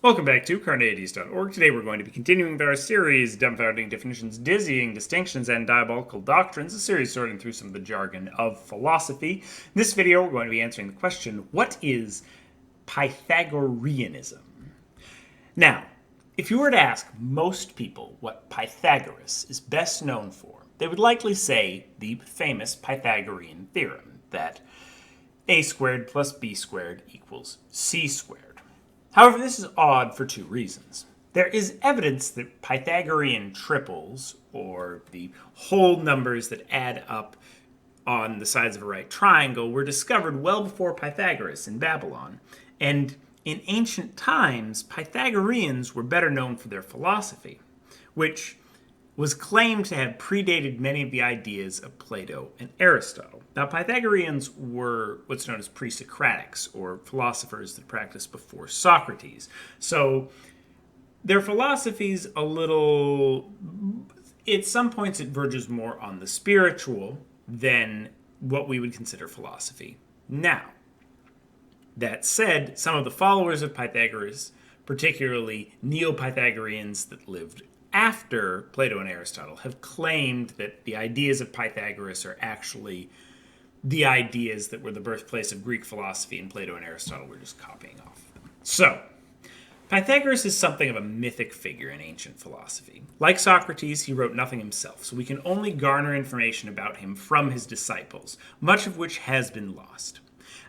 Welcome back to Carneades.org. Today we're going to be continuing with our series, Dumbfounding Definitions, Dizzying Distinctions, and Diabolical Doctrines, a series sorting through some of the jargon of philosophy. In this video, we're going to be answering the question, what is Pythagoreanism? Now, if you were to ask most people what Pythagoras is best known for, they would likely say the famous Pythagorean theorem, that a squared plus b squared equals c squared. However, this is odd for two reasons. There is evidence that Pythagorean triples, or the whole numbers that add up on the sides of a right triangle, were discovered well before Pythagoras in Babylon. And in ancient times, Pythagoreans were better known for their philosophy, which was claimed to have predated many of the ideas of Plato and Aristotle. Now, Pythagoreans were what's known as pre-Socratics, or philosophers that practiced before Socrates. So their philosophy's a little, at some points it verges more on the spiritual than what we would consider philosophy. Now, that said, some of the followers of Pythagoras, particularly Neo-Pythagoreans that lived after Plato and Aristotle, have claimed that the ideas of Pythagoras are actually the ideas that were the birthplace of Greek philosophy, and Plato and Aristotle were just copying off them. So, Pythagoras is something of a mythic figure in ancient philosophy. Like Socrates, he wrote nothing himself, so we can only garner information about him from his disciples, much of which has been lost.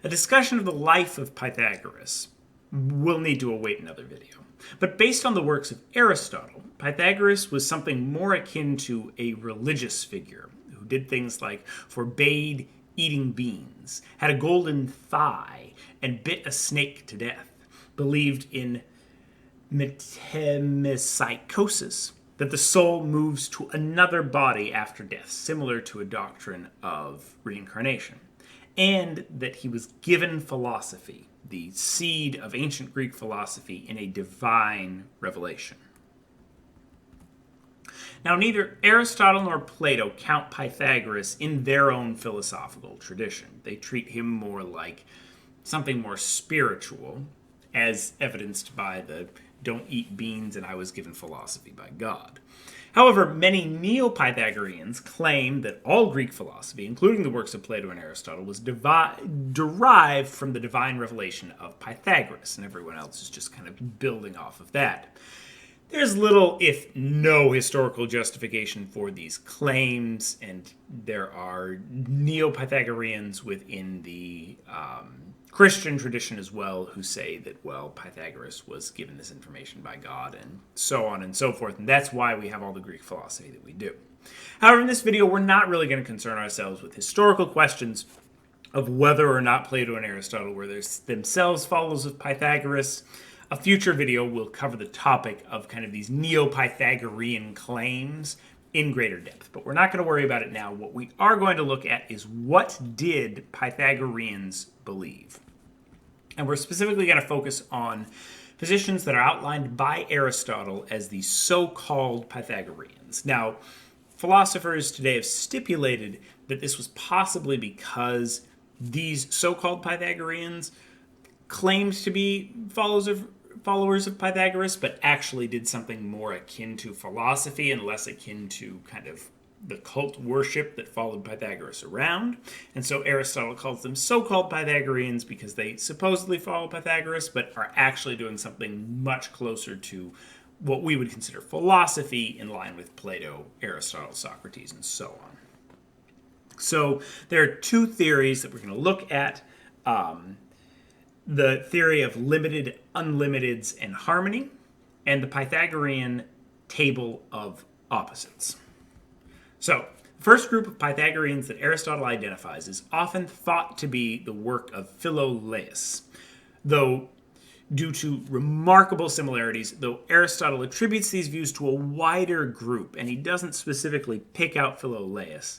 A discussion of the life of Pythagoras will need to await another video. But based on the works of Aristotle, Pythagoras was something more akin to a religious figure who did things like forbade eating beans, had a golden thigh, and bit a snake to death, believed in metempsychosis, that the soul moves to another body after death, similar to a doctrine of reincarnation, and that he was given philosophy, the seed of ancient Greek philosophy, in a divine revelation. Now, neither Aristotle nor Plato count Pythagoras in their own philosophical tradition. They treat him more like something more spiritual, as evidenced by the don't eat beans and I was given philosophy by God. However, many Neo-Pythagoreans claim that all Greek philosophy, including the works of Plato and Aristotle, was derived from the divine revelation of Pythagoras, and everyone else is just kind of building off of that. There's little, if no, historical justification for these claims, and there are Neo-Pythagoreans within the Christian tradition as well who say that, well, Pythagoras was given this information by God and so on and so forth, and that's why we have all the Greek philosophy that we do. However, in this video, we're not really going to concern ourselves with historical questions of whether or not Plato and Aristotle were themselves followers of Pythagoras. A future video will cover the topic of kind of these Neo-Pythagorean claims in greater depth, but we're not going to worry about it now. What we are going to look at is, what did Pythagoreans believe? And we're specifically going to focus on positions that are outlined by Aristotle as the so-called Pythagoreans. Now, philosophers today have stipulated that this was possibly because these so-called Pythagoreans claimed to be followers of Pythagoras, but actually did something more akin to philosophy and less akin to kind of the cult worship that followed Pythagoras around. And so Aristotle calls them so-called Pythagoreans because they supposedly follow Pythagoras, but are actually doing something much closer to what we would consider philosophy, in line with Plato, Aristotle, Socrates, and so on. So there are two theories that we're going to look at. The theory of limited, unlimiteds, and harmony, and the Pythagorean table of opposites. So, the first group of Pythagoreans that Aristotle identifies is often thought to be the work of Philolaus, though due to remarkable similarities, though Aristotle attributes these views to a wider group, and he doesn't specifically pick out Philolaus,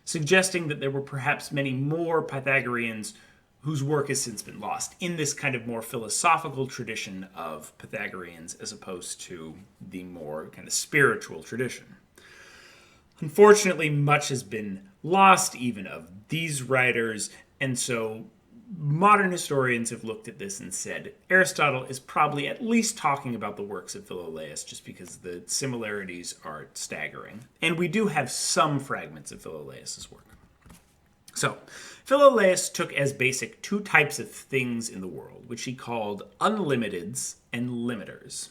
suggesting that there were perhaps many more Pythagoreans whose work has since been lost in this kind of more philosophical tradition of Pythagoreans, as opposed to the more kind of spiritual tradition. Unfortunately, much has been lost even of these writers, and so modern historians have looked at this and said Aristotle is probably at least talking about the works of Philolaus, just because the similarities are staggering. And we do have some fragments of Philolaus' work. So, Philolaus took as basic two types of things in the world, which he called unlimiteds and limiters.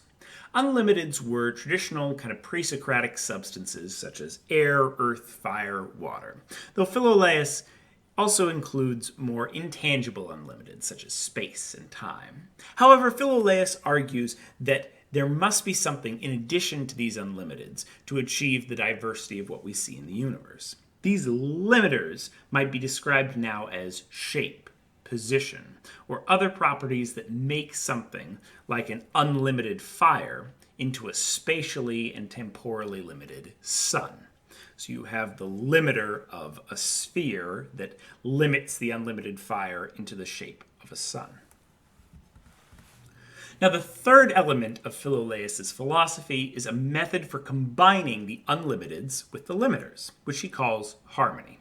Unlimiteds were traditional kind of pre-Socratic substances such as air, earth, fire, water, though Philolaus also includes more intangible unlimiteds such as space and time. However, Philolaus argues that there must be something in addition to these unlimiteds to achieve the diversity of what we see in the universe. These limiters might be described now as shape, position, or other properties that make something like an unlimited fire into a spatially and temporally limited sun. So you have the limiter of a sphere that limits the unlimited fire into the shape of a sun. Now, the third element of Philolaus' philosophy is a method for combining the unlimiteds with the limiters, which he calls harmony.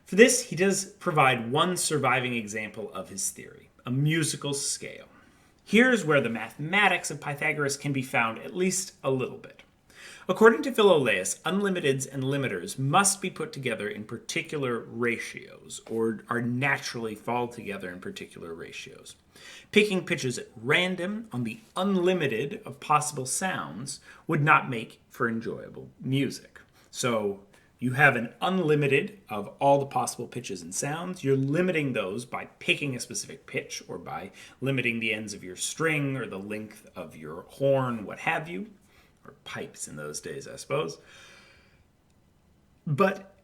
For this, he does provide one surviving example of his theory, a musical scale. Here's where the mathematics of Pythagoras can be found at least a little bit. According to Philolaus, unlimiteds and limiters must be put together in particular ratios, or are naturally fall together in particular ratios. Picking pitches at random on the unlimited of possible sounds would not make for enjoyable music. So you have an unlimited of all the possible pitches and sounds. You're limiting those by picking a specific pitch or by limiting the ends of your string or the length of your horn, what have you. Or pipes in those days, I suppose. But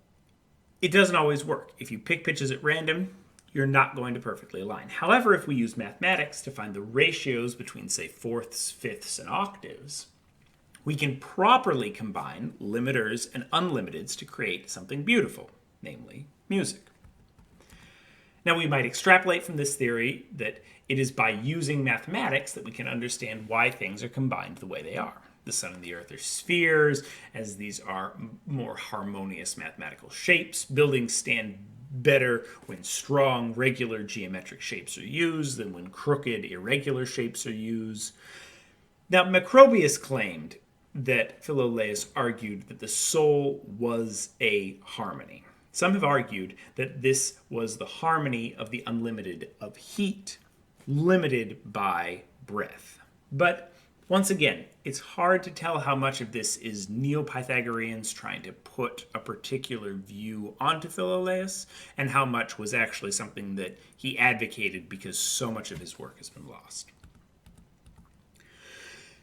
it doesn't always work. If you pick pitches at random, you're not going to perfectly align. However, if we use mathematics to find the ratios between, say, fourths, fifths, and octaves, we can properly combine limiters and unlimiteds to create something beautiful, namely music. Now, we might extrapolate from this theory that it is by using mathematics that we can understand why things are combined the way they are. The sun and the earth are spheres, as these are more harmonious mathematical shapes. Buildings stand better when strong, regular geometric shapes are used than when crooked, irregular shapes are used. Now, Macrobius claimed that Philolaus argued that the soul was a harmony. Some have argued that this was the harmony of the unlimited of heat, limited by breath. But once again, it's hard to tell how much of this is Neo-Pythagoreans trying to put a particular view onto Philolaus, and how much was actually something that he advocated because so much of his work has been lost.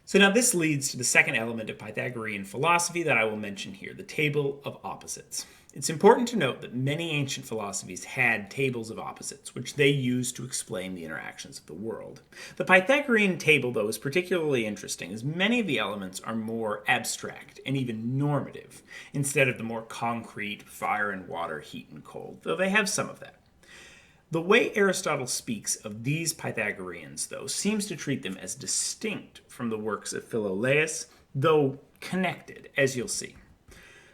So now this leads to the second element of Pythagorean philosophy that I will mention here, the table of opposites. It's important to note that many ancient philosophies had tables of opposites, which they used to explain the interactions of the world. The Pythagorean table, though, is particularly interesting, as many of the elements are more abstract and even normative, instead of the more concrete fire and water, heat and cold, though they have some of that. The way Aristotle speaks of these Pythagoreans, though, seems to treat them as distinct from the works of Philolaus, though connected, as you'll see.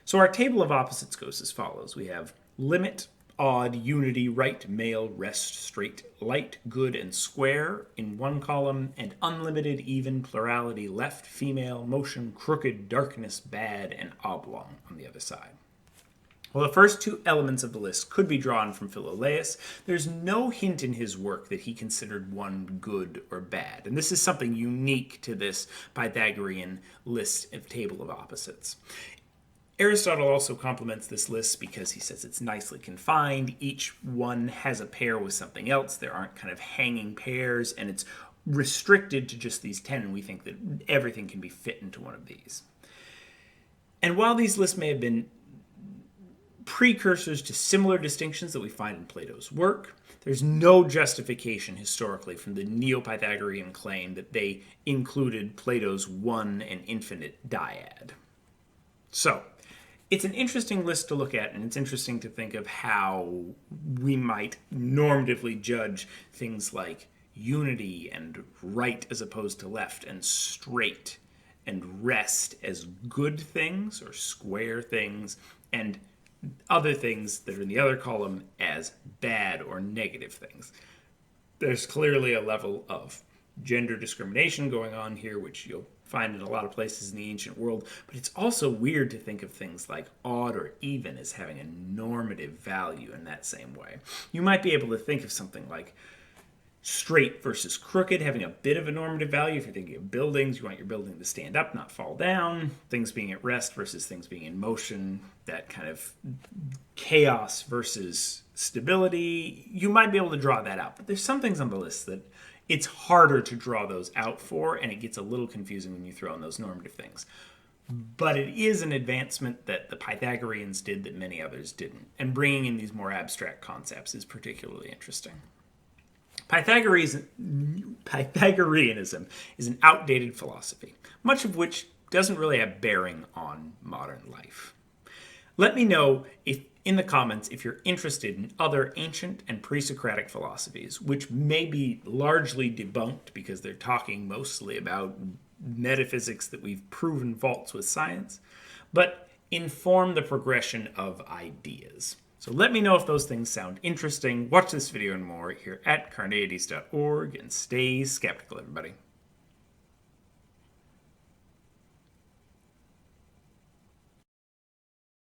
So our table of opposites goes as follows. We have limit, odd, unity, right, male, rest, straight, light, good, and square in one column, and unlimited, even, plurality, left, female, motion, crooked, darkness, bad, and oblong on the other side. Well, the first two elements of the list could be drawn from Philolaus. There's no hint in his work that he considered one good or bad, and this is something unique to this Pythagorean list of table of opposites. Aristotle also compliments this list because he says it's nicely confined. Each one has a pair with something else. There aren't kind of hanging pairs, and it's restricted to just these 10, and we think that everything can be fit into one of these. And while these lists may have been precursors to similar distinctions that we find in Plato's work, there's no justification historically from the Neo-Pythagorean claim that they included Plato's one and infinite dyad. So, it's an interesting list to look at, and it's interesting to think of how we might normatively judge things like unity and right as opposed to left, and straight and rest as good things or square things, and other things that are in the other column as bad or negative things. There's clearly a level of gender discrimination going on here, which you'll find in a lot of places in the ancient world, but it's also weird to think of things like odd or even as having a normative value in that same way. You might be able to think of something like straight versus crooked having a bit of a normative value. If you're thinking of buildings, you want your building to stand up, not fall down. Things being at rest versus things being in motion, that kind of chaos versus stability. You might be able to draw that out, but there's some things on the list that it's harder to draw those out for, and it gets a little confusing when you throw in those normative things. But it is an advancement that the Pythagoreans did that many others didn't, and bringing in these more abstract concepts is particularly interesting. Pythagoreanism is an outdated philosophy, much of which doesn't really have bearing on modern life. Let me know in the comments if you're interested in other ancient and pre-Socratic philosophies, which may be largely debunked because they're talking mostly about metaphysics that we've proven false with science, but inform the progression of ideas. So let me know if those things sound interesting. Watch this video and more here at Carneades.org, and stay skeptical, everybody.